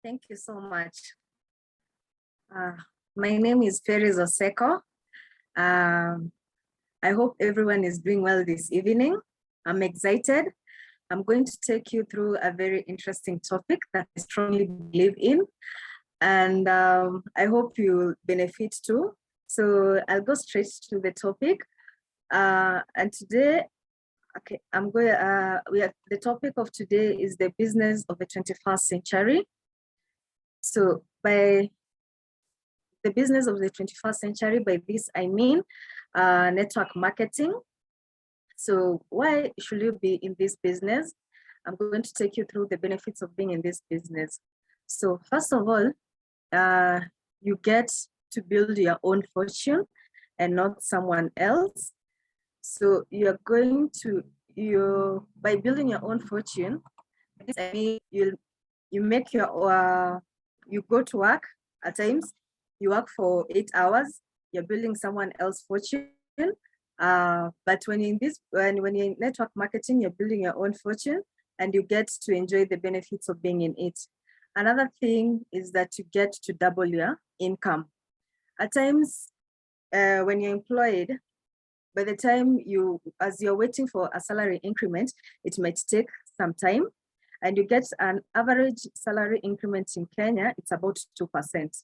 Thank you so much. My name is Peris Oseko. I hope everyone is doing well this evening. I'm excited. I'm going to take you through a very interesting topic that I strongly believe in, and I hope you benefit too. So I'll go straight to the topic. And today, okay, the topic of today is the business of the 21st century. So by the business of the 21st century, by this I mean network marketing. So why should you be in this business? I'm going to take you through the benefits of being in this business. So first of all, you get to build your own fortune and not someone else. So you're going to, by building your own fortune, this I mean you make your, you go to work at times, you work for 8 hours, you're building someone else's fortune. But when you're in network marketing, you're building your own fortune and you get to enjoy the benefits of being in it. Another thing is that you get to double your income. At times, when you're employed, by the time as you're waiting for a salary increment, it might take some time, and you get an average salary increment in Kenya, it's about 2%.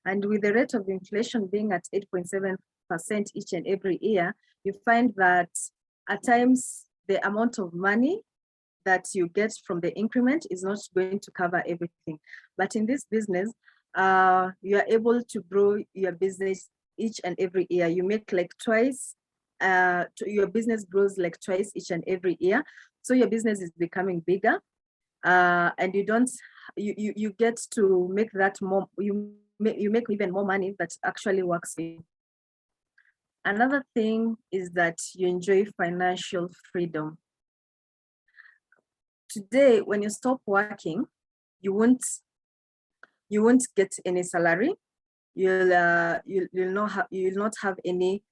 And with the rate of inflation being at 8.7% each and every year, you find that at times the amount of money that you get from the increment is not going to cover everything. But in this business, you are able to grow your business each and every year. You make like twice, your business grows like twice each and every year. So your business is becoming bigger, and you get to make that more, you make even more money that actually works for you. Another thing is that you enjoy financial freedom. Today, when you stop working, you won't get any salary. You'll not have any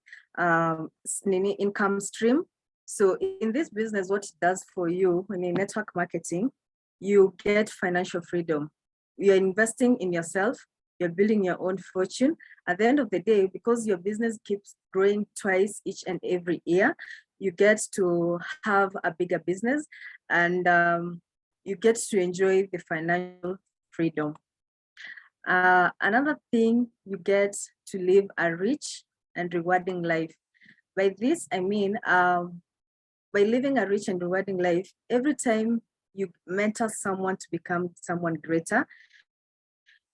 income stream. So in this business, what it does for you when in network marketing, you get financial freedom. You're investing in yourself. You're building your own fortune. At the end of the day, because your business keeps growing twice each and every year, you get to have a bigger business, and you get to enjoy the financial freedom. Another thing, you get to live a rich and rewarding life. By this, I mean, by living a rich and rewarding life, every time you mentor someone to become someone greater,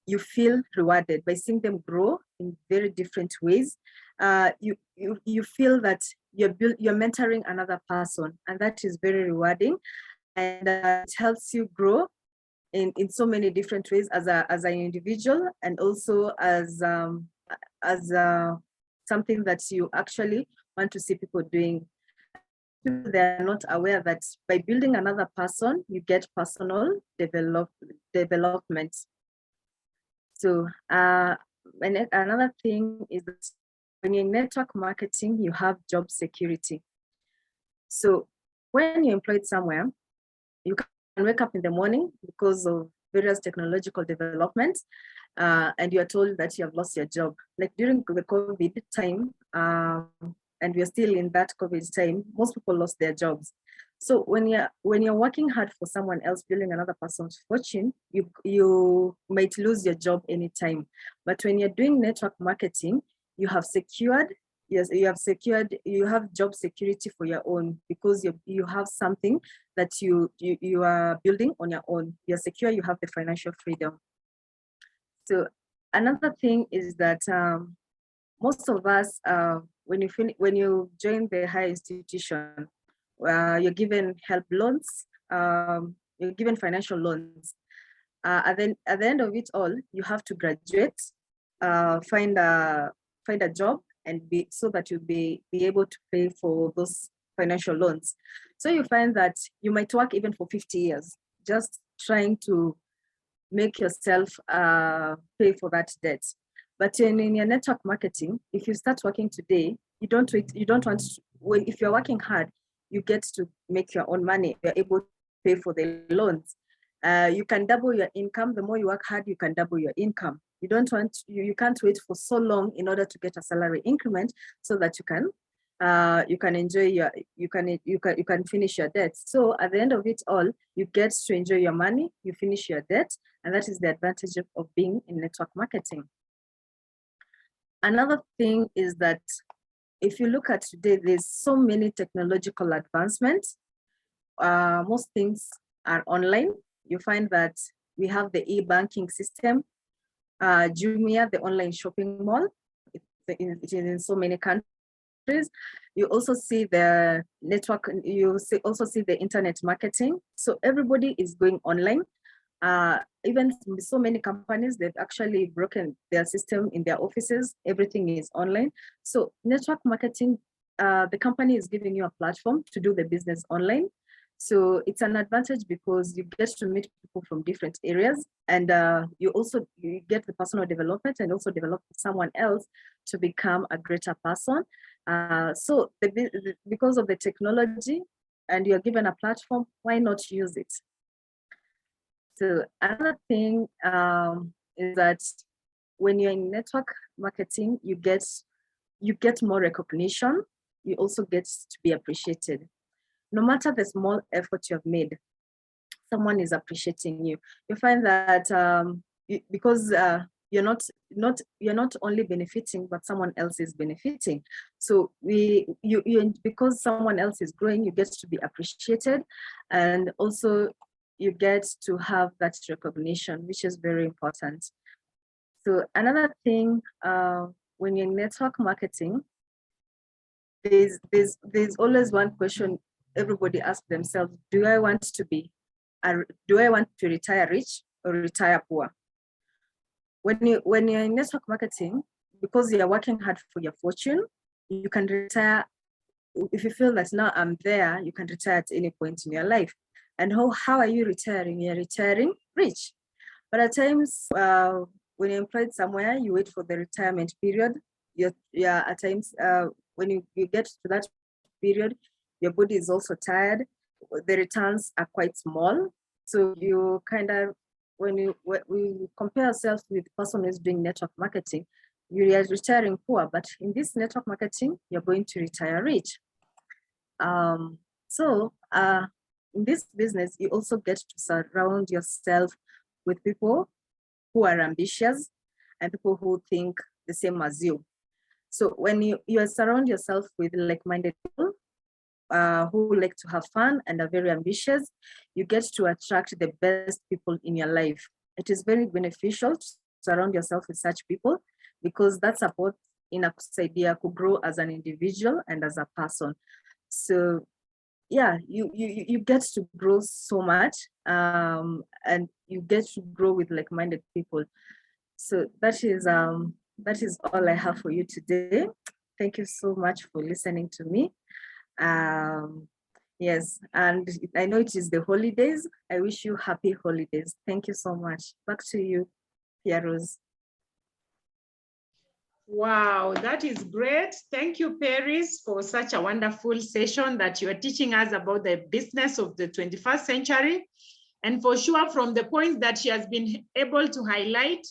you feel rewarded by seeing them grow in very different ways. You feel that you're mentoring another person, and that is very rewarding, and it helps you grow in so many different ways as an individual, and also as something that you actually want to see people doing. They're not aware that by building another person, you get personal development. So another thing is that when you're in network marketing, you have job security. So when you're employed somewhere, you can wake up in the morning because of various technological developments, and you are told that you have lost your job. Like during the COVID time, and we're still in that COVID time, most people lost their jobs. So when you're working hard for someone else, building another person's fortune, you might lose your job anytime. But when you're doing network marketing, you have secured, yes, you have job security for your own, because you have something that you are building on your own. You're secure, you have the financial freedom. So another thing is that most of us, when you join the higher institution, you're given help loans, you're given financial loans. At the end of it all, you have to graduate, find a job, and so that you'll be able to pay for those financial loans. So you find that you might work even for 50 years, just trying to make yourself pay for that debt. But in your network marketing, if you start working today, you don't wait. You don't want to, if you're working hard, you get to make your own money. You're able to pay for the loans. You can double your income. The more you work hard, you can double your income. You can't wait for so long in order to get a salary increment so that you can enjoy you can finish your debt. So at the end of it all, you get to enjoy your money, you finish your debt, and that is the advantage of being in network marketing. Another thing is that if you look at today, there's so many technological advancements. Most things are online. You find that we have the e-banking system, Jumia, the online shopping mall. It is in so many countries. You also see the network, also see the internet marketing. So everybody is going online. Even so many companies, they've actually broken their system in their offices. Everything is online. So network marketing, the company is giving you a platform to do the business online. So it's an advantage because you get to meet people from different areas, and you get the personal development and also develop someone else to become a greater person. So because of the technology and you're given a platform, why not use it? So another thing is that when you're in network marketing, you get more recognition. You also get to be appreciated. No matter the small effort you have made, someone is appreciating you. You find that because you're not only benefiting, but someone else is benefiting. So because someone else is growing, you get to be appreciated, and also you get to have that recognition, which is very important. So another thing, when you're in network marketing, there's always one question everybody asks themselves: do I want to retire rich or retire poor? When you're in network marketing, because you're working hard for your fortune, you can retire. If you feel that now I'm there, you can retire at any point in your life. And how are you retiring? You're retiring rich. But at times, when you're employed somewhere, you wait for the retirement period. At times, when you get to that period, your body is also tired. The returns are quite small. So you kind of, when we compare ourselves with the person who's doing network marketing, you are retiring poor, but in this network marketing, you're going to retire rich. In this business, you also get to surround yourself with people who are ambitious and people who think the same as you. So when you surround yourself with like-minded people who like to have fun and are very ambitious, you get to attract the best people in your life. It is very beneficial to surround yourself with such people because that supports in a idea to grow as an individual and as a person. So yeah, you get to grow so much, and you get to grow with like-minded people. So that is all I have for you today. Thank you so much for listening to me. Yes, and I know it is the holidays. I wish you happy holidays. Thank you so much. Back to you, Peris. Wow, that is great. Thank you, Peris, for such a wonderful session that you are teaching us about the business of the 21st century. And for sure, from the points that she has been able to highlight,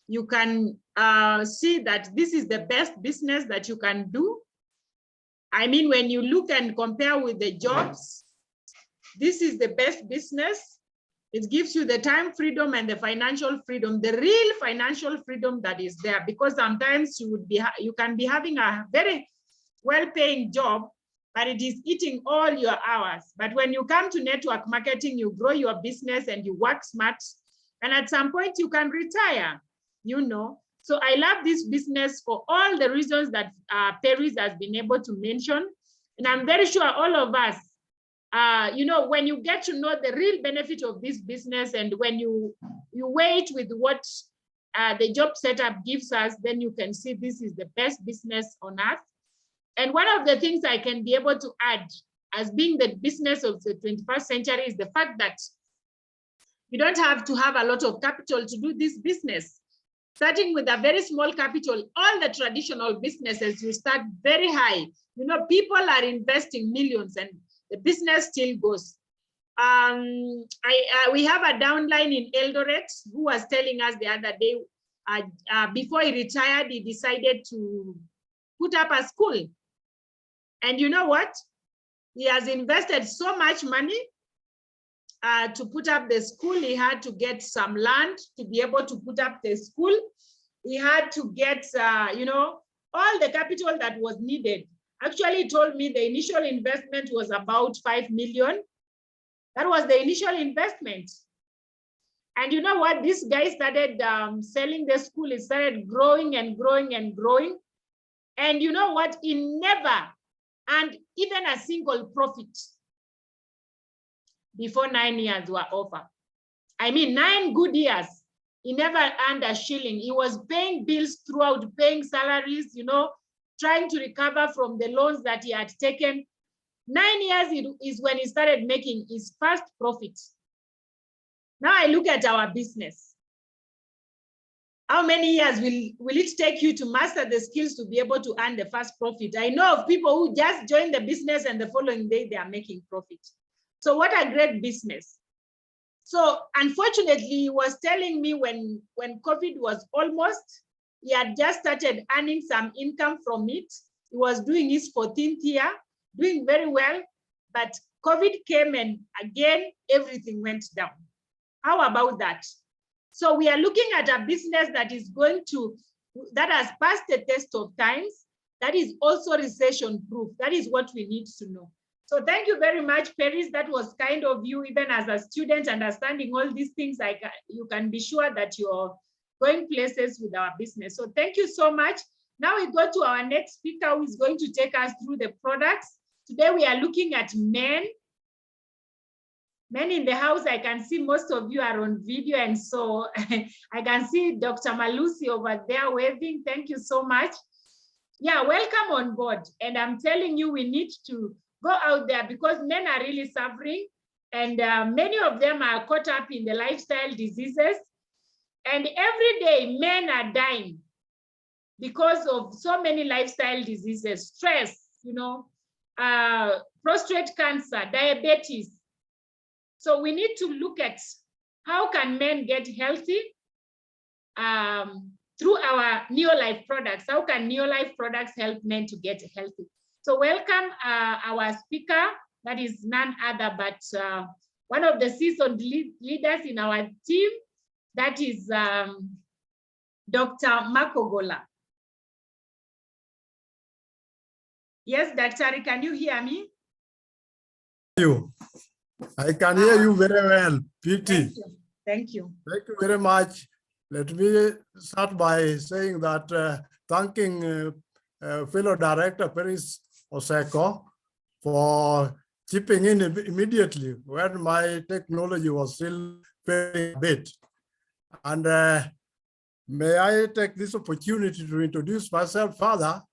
you can see that this is the best business that you can do. I mean, when you look and compare with the jobs, this is the best business. It gives you the time freedom and the financial freedom, the real financial freedom that is there, because sometimes you can be having a very well-paying job, but it is eating all your hours. But when you come to network marketing, you grow your business and you work smart, and at some point you can retire, you know. So I love this business for all the reasons that Peris has been able to mention. And I'm very sure all of us, you know, when you get to know the real benefit of this business, and when you weigh it with what the job setup gives us, then you can see this is the best business on earth. And one of the things I can be able to add as being the business of the 21st century is the fact that you don't have to have a lot of capital to do this business. Starting with a very small capital, all the traditional businesses, you start very high. You know, people are investing millions and the business still goes. We have a downline in Eldoret who was telling us the other day, before he retired, he decided to put up a school. And you know what? He has invested so much money to put up the school. He had to get some land to be able to put up the school. He had to get, all the capital that was needed. Actually, he told me the initial investment was about 5 million. That was the initial investment. And you know what? This guy started selling the school. It started growing and growing and growing. And you know what? He never earned even a single profit before 9 years were over. I mean, 9 good years. He never earned a shilling. He was paying bills throughout, paying salaries, trying to recover from the loans that he had taken. 9 years is when he started making his first profit. Now I look at our business. How many years will it take you to master the skills to be able to earn the first profit? I know of people who just join the business and the following day they are making profit. So what a great business. So unfortunately, he was telling me when COVID was almost, he had just started earning some income from it. He was doing his 14th year, doing very well, but COVID came and again, everything went down. How about that? So we are looking at a business that has passed the test of times, that is also recession proof. That is what we need to know. So thank you very much, Peris. That was kind of you, even as a student, understanding all these things. You can be sure that you're going places with our business. So thank you so much. Now we go to our next speaker who is going to take us through the products. Today we are looking at men. Men in the house, I can see most of you are on video, and so I can see Dr. Malusi over there waving. Thank you so much. Yeah, welcome on board. And I'm telling you, we need to go out there because men are really suffering, and many of them are caught up in the lifestyle diseases. And every day men are dying because of so many lifestyle diseases, stress, prostate cancer, diabetes. So we need to look at how can men get healthy through our Neolife products. How can Neolife products help men to get healthy? So welcome our speaker, that is none other but one of the seasoned leaders in our team, that is Dr. Makogola. Yes, Dr. Can you hear me? I can hear you very well, PT. Thank you. Thank you. Thank you very much. Let me start by saying that thanking fellow director Peris Oseko for chipping in immediately when my technology was still failing a bit. And may I take this opportunity to introduce myself further.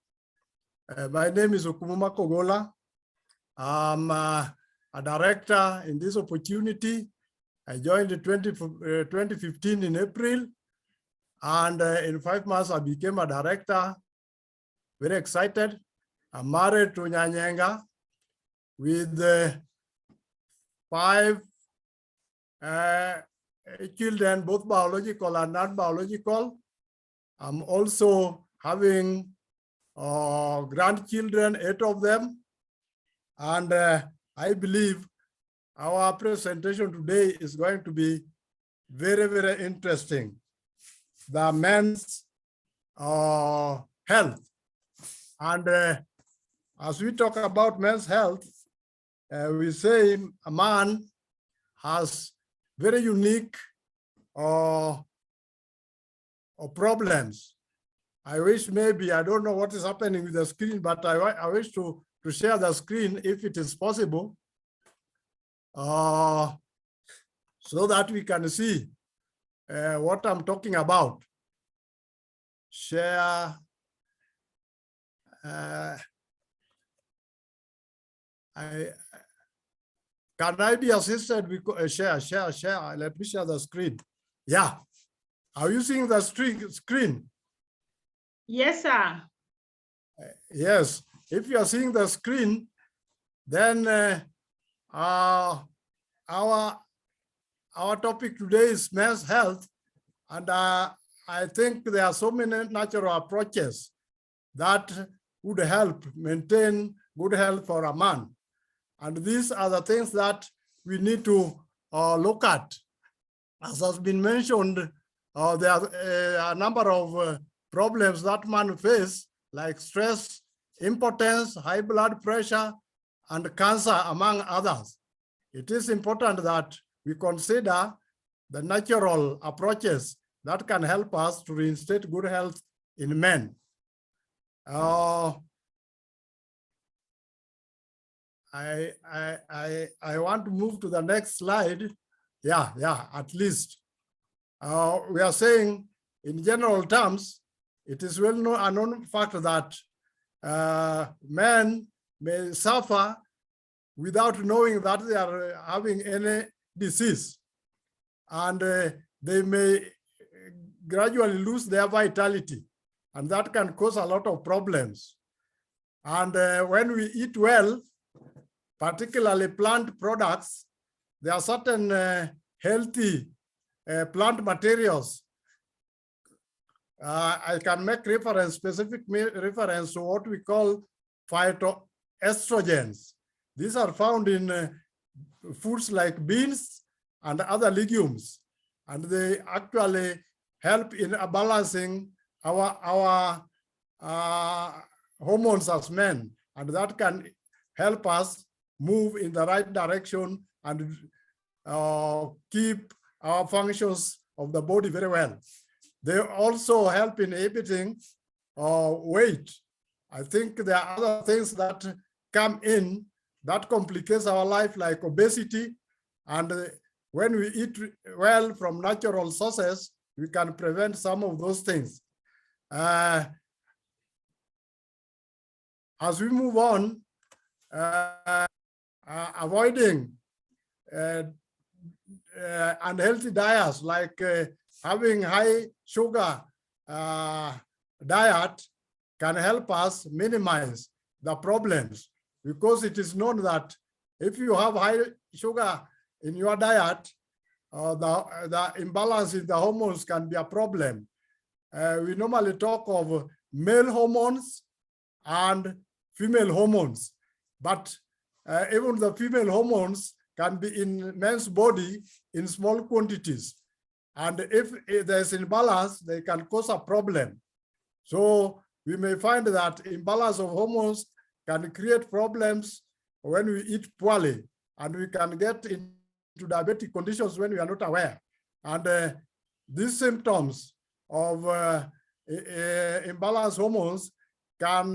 My name is Okumu Makogola. I'm a director in this opportunity. I joined in 2015 in April, and in 5 months I became a director. Very excited. I'm married to Nyanyenga with 5 children, both biological and non-biological. I'm also having grandchildren, 8 of them. And I believe our presentation today is going to be very, very interesting. The men's health. And as we talk about men's health, we say a man has very unique problems. I wish maybe, I don't know what is happening with the screen, but I wish to share the screen if it is possible, so that we can see what I'm talking about. Share. Can I be assisted with share? Let me share the screen. Yeah. Are you seeing the screen? Yes, sir. Yes. If you are seeing the screen, then I our topic today is men's health, and I think there are so many natural approaches that would help maintain good health for a man. And these are the things that we need to look at. As has been mentioned, there are a number of problems that man face, like stress, impotence, high blood pressure, and cancer, among others. It is important that we consider the natural approaches that can help us to reinstate good health in men. I want to move to the next slide. Yeah, at least. We are saying in general terms, it is well known, a known fact that men may suffer without knowing that they are having any disease. And they may gradually lose their vitality, and that can cause a lot of problems. And when we eat well, particularly plant products, there are certain healthy plant materials. I can make reference, specific reference to what we call phytoestrogens. These are found in foods like beans and other legumes, and they actually help in balancing our hormones as men, and that can help us move in the right direction and keep our functions of the body very well. They also help in inhibiting weight. I think there are other things that come in that complicates our life, like obesity. And when we eat well from natural sources, we can prevent some of those things. As we move on, avoiding unhealthy diets, like having high sugar diet, can help us minimize the problems, because it is known that if you have high sugar in your diet, the imbalance in the hormones can be a problem. We normally talk of male hormones and female hormones, but even the female hormones can be in men's body in small quantities. And if there's imbalance, they can cause a problem. So we may find that imbalance of hormones can create problems when we eat poorly, and we can get into diabetic conditions when we are not aware. And these symptoms of imbalanced hormones can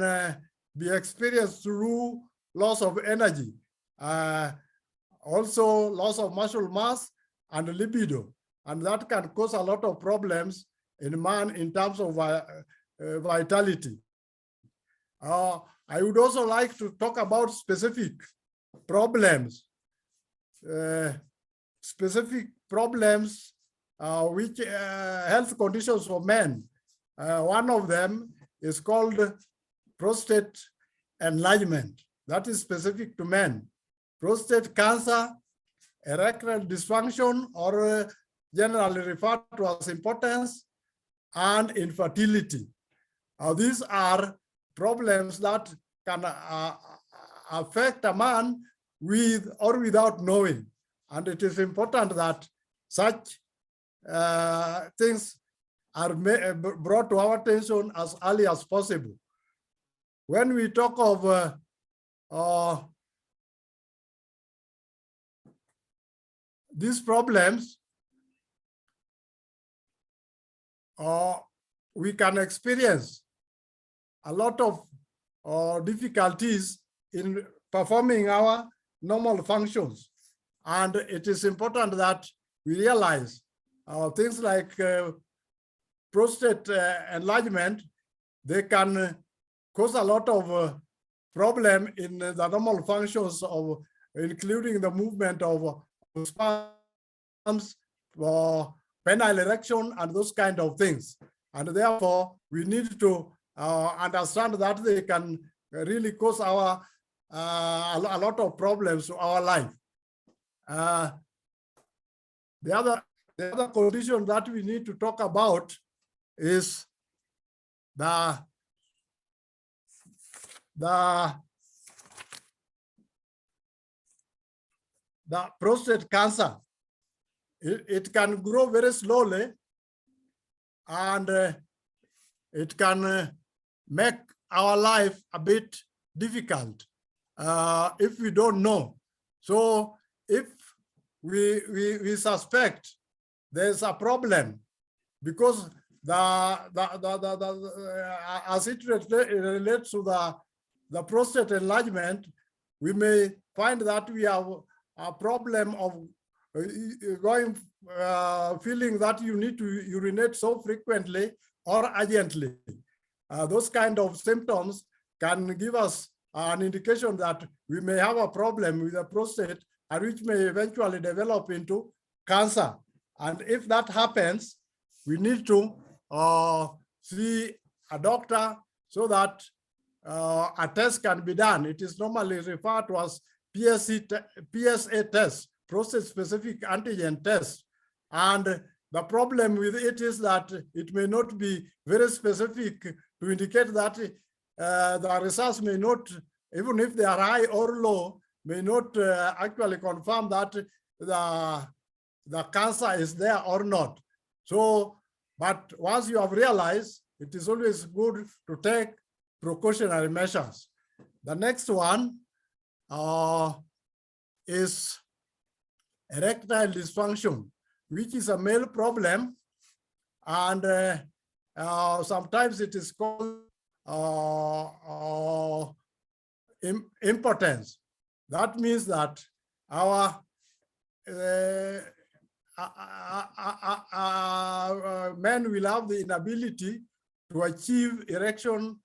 be experienced through loss of energy, also loss of muscle mass and libido, and that can cause a lot of problems in man in terms of vitality. I would also like to talk about specific problems, which health conditions for men. One of them is called prostate enlargement. That is specific to men. Prostate cancer, erectile dysfunction, or generally referred to as impotence, and infertility. These are problems that can affect a man with or without knowing. And it is important that such things are brought to our attention as early as possible. When we talk of these problems, we can experience a lot of difficulties in performing our normal functions. And it is important that we realize things like prostate enlargement, they can cause a lot of problem in the normal functions of, including the movement of sperms, penile erection, and those kind of things. And therefore, we need to understand that they can really cause a lot of problems to our life. The other condition that we need to talk about is the prostate cancer. It can grow very slowly, and it can make our life a bit difficult if we don't know. So if we suspect there's a problem, because as it relates to the prostate enlargement, we may find that we have a problem of feeling that you need to urinate so frequently or urgently. Those kind of symptoms can give us an indication that we may have a problem with the prostate, and which may eventually develop into cancer. And if that happens, we need to see a doctor so that a test can be done. It is normally referred to as PSA test, prostate-specific antigen test. And the problem with it is that it may not be very specific to indicate that the results may not, even if they are high or low, may not actually confirm that the cancer is there or not. So, but once you have realized, it is always good to take precautionary measures. The next one is erectile dysfunction, which is a male problem, and sometimes it is called impotence. That means that our men will have the inability to achieve erection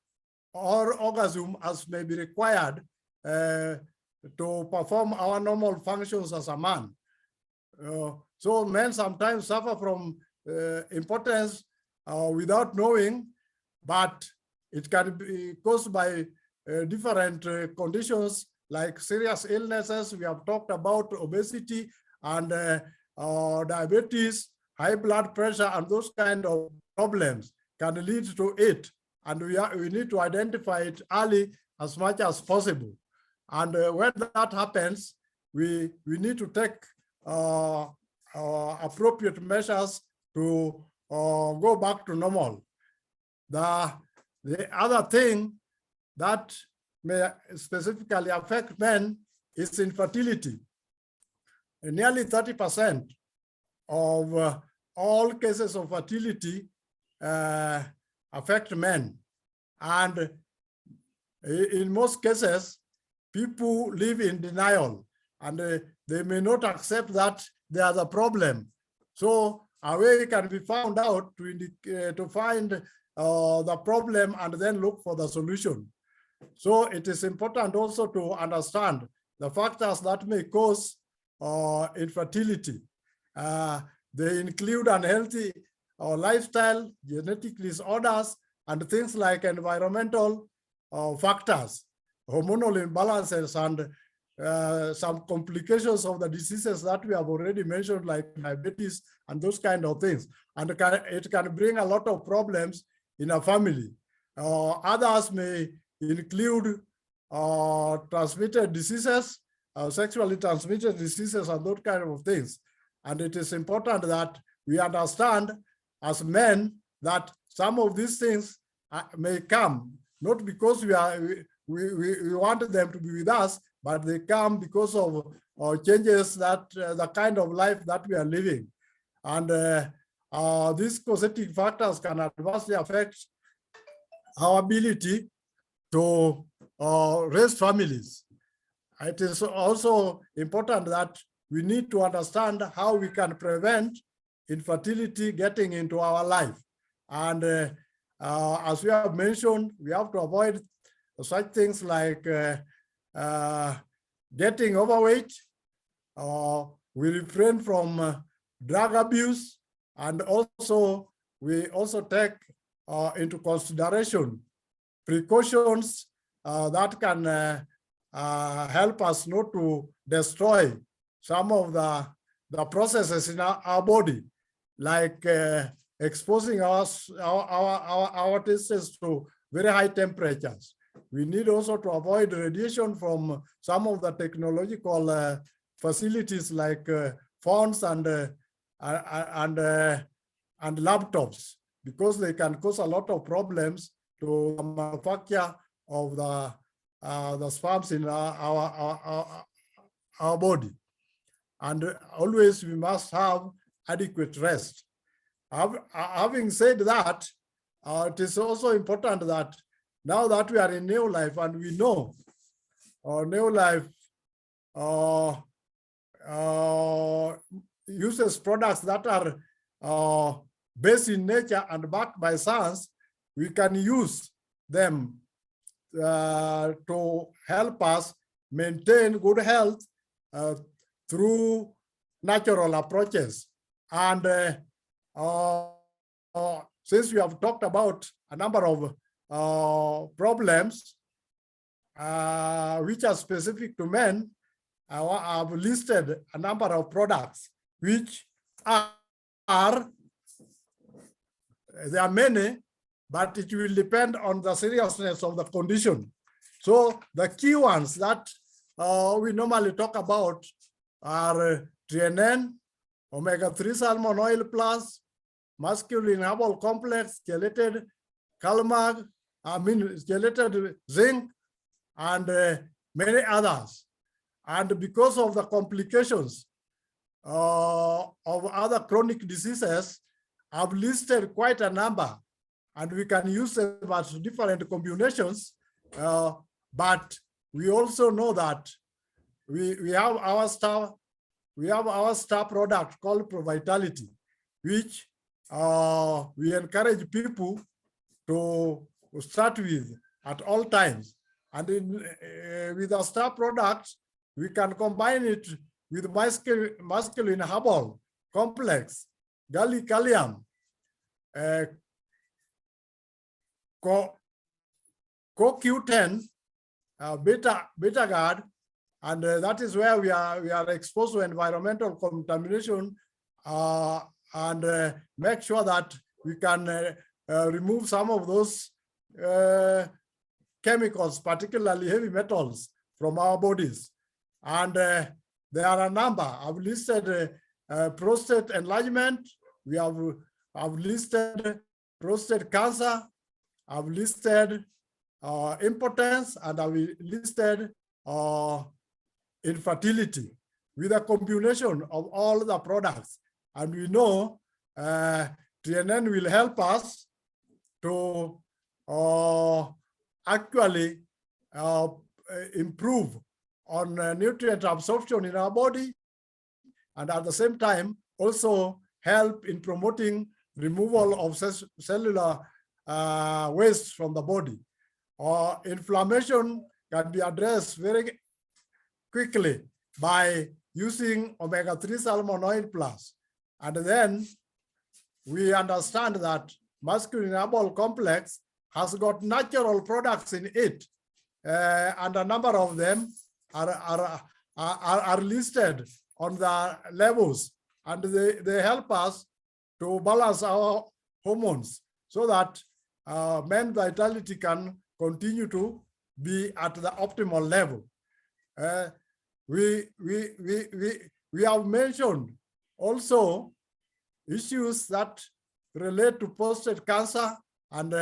or orgasm as may be required to perform our normal functions as a man. So men sometimes suffer from impotence without knowing, but it can be caused by different conditions like serious illnesses. We have talked about obesity and diabetes, high blood pressure, and those kind of problems can lead to it. And we need to identify it early as much as possible. And when that happens, we need to take appropriate measures to go back to normal. The other thing that may specifically affect men is infertility. Nearly 30% of all cases of fertility affect men. And in most cases, people live in denial, and they may not accept that they are the problem. So a way can be found out to find the problem and then look for the solution. So it is important also to understand the factors that may cause infertility. They include unhealthy lifestyle, genetic disorders, and things like environmental factors, hormonal imbalances, and some complications of the diseases that we have already mentioned, like diabetes and those kind of things. And it can bring a lot of problems in a family. Others may include transmitted diseases, sexually transmitted diseases, and those kind of things. And it is important that we understand as men that some of these things may come, not because we want them to be with us, but they come because of changes that the kind of life that we are living. And these causative factors can adversely affect our ability to raise families. It is also important that we need to understand how we can prevent infertility getting into our life. And as we have mentioned, we have to avoid such things like getting overweight. We refrain from drug abuse, and also we also take into consideration precautions that can help us not to destroy some of the processes in our body, like exposing our tissues to very high temperatures. We need also to avoid radiation from some of the technological facilities like phones and laptops, because they can cause a lot of problems to the manufacture of the sperms in our body. And always we must have adequate rest. Having said that, it is also important that now that we are in new life and we know new life uses products that are based in nature and backed by science, we can use them to help us maintain good health through natural approaches. And since we have talked about a number of problems which are specific to men, I've listed a number of products which are there are many, but it will depend on the seriousness of the condition. So the key ones that we normally talk about are TNN, omega-3 salmon oil plus, masculine herbal complex, chelated calmag, chelated zinc, and many others. And because of the complications of other chronic diseases, I've listed quite a number, and we can use them as different combinations. But we also know that we have our star product called ProVitality, which we encourage people to start with at all times. And with our star product, we can combine it with masculine herbal complex, gallicalium, CoQ10, beta guard, and that is where we are exposed to environmental contamination, and make sure that we can remove some of those chemicals, particularly heavy metals, from our bodies. And there are a number. I've listed prostate enlargement. I've listed prostate cancer. I've listed impotence, and I've listed infertility with a combination of all the products. And we know TNN will help us to actually improve on nutrient absorption in our body, and at the same time also help in promoting removal of cellular waste from the body. Inflammation can be addressed very quickly by using omega-3 salmon oil plus. And then we understand that masculine herbal complex has got natural products in it, and a number of them are listed on the levels, and they help us to balance our hormones so that men's vitality can continue to be at the optimal level. We have mentioned also issues that relate to prostate cancer, and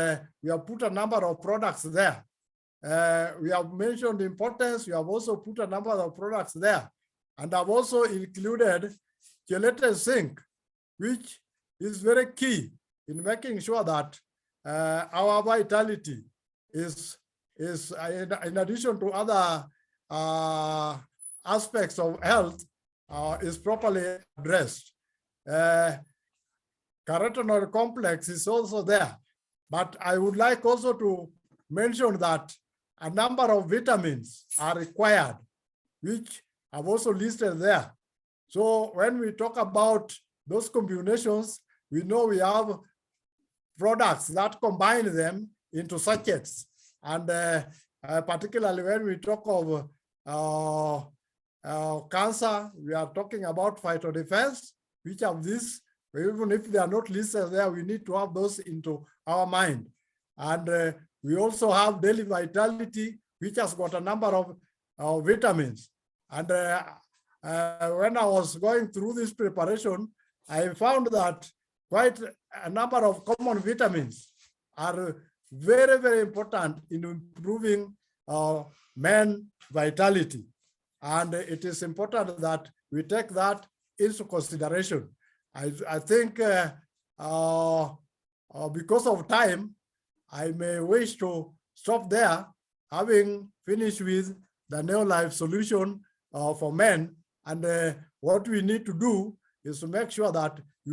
we have put a number of products there. We have mentioned impotence. We have also put a number of products there, and I've also included chelated zinc, which is very key in making sure that our vitality is in addition to other aspects of health, is properly addressed. Carotenoid complex is also there, but I would like also to mention that a number of vitamins are required, which I've also listed there. So when we talk about those combinations, we know we have products that combine them into sachets. And particularly when we talk of cancer, we are talking about phytodefense. Which of these, even if they are not listed there, we need to have those into our mind. And we also have daily vitality, which has got a number of vitamins. And when I was going through this preparation, I found that quite a number of common vitamins are very, very important in improving men's vitality. And it is important that we take that into consideration. I think because of time, I may wish to stop there, having finished with the Neolife solution for men. And what we need to do is to make sure that we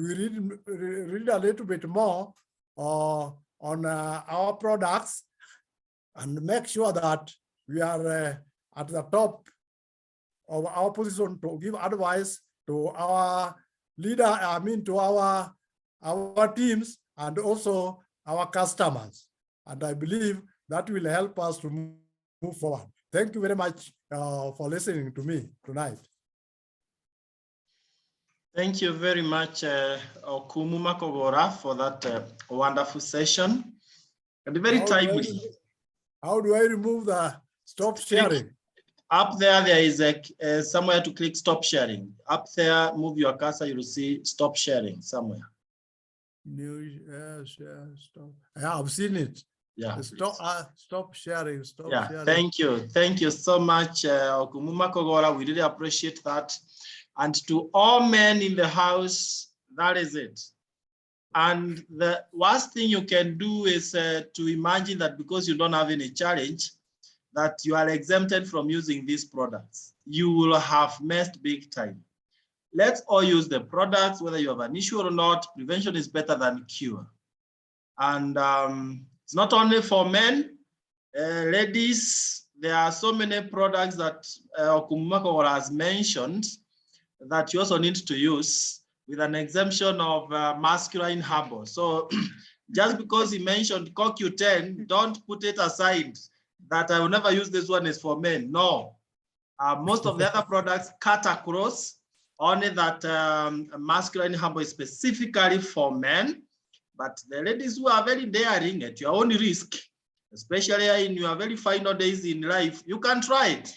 read a little bit more on our products and make sure that we are at the top of our position to give advice to our leader, to our teams and also our customers. And I believe that will help us to move forward. Thank you very much for listening to me tonight. Thank you very much, Okumu Makogola, for that wonderful session. And very timely. How do I remove the stop sharing? Up there is somewhere to click stop sharing. Up there, move your cursor, you will see stop sharing somewhere. Stop. Yeah, I've seen it. Yeah. Stop sharing. Stop sharing. Thank you. Thank you so much, Okumu Makogola. We really appreciate that. And to all men in the house, that is it. And the worst thing you can do is to imagine that because you don't have any challenge, that you are exempted from using these products. You will have messed big time. Let's all use the products, whether you have an issue or not. Prevention is better than cure. And it's not only for men, ladies, there are so many products that Okumu Makogola has mentioned that you also need to use with an exemption of masculine herbal. So just because he mentioned CoQ10, don't put it aside that I will never use this one is for men. No, most of the other products cut across, only that masculine herbal is specifically for men. But the ladies who are very daring at your own risk, especially in your very final days in life, you can try it.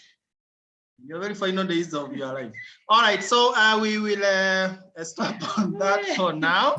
In your very final days of your life. All right, so we will stop on that for now.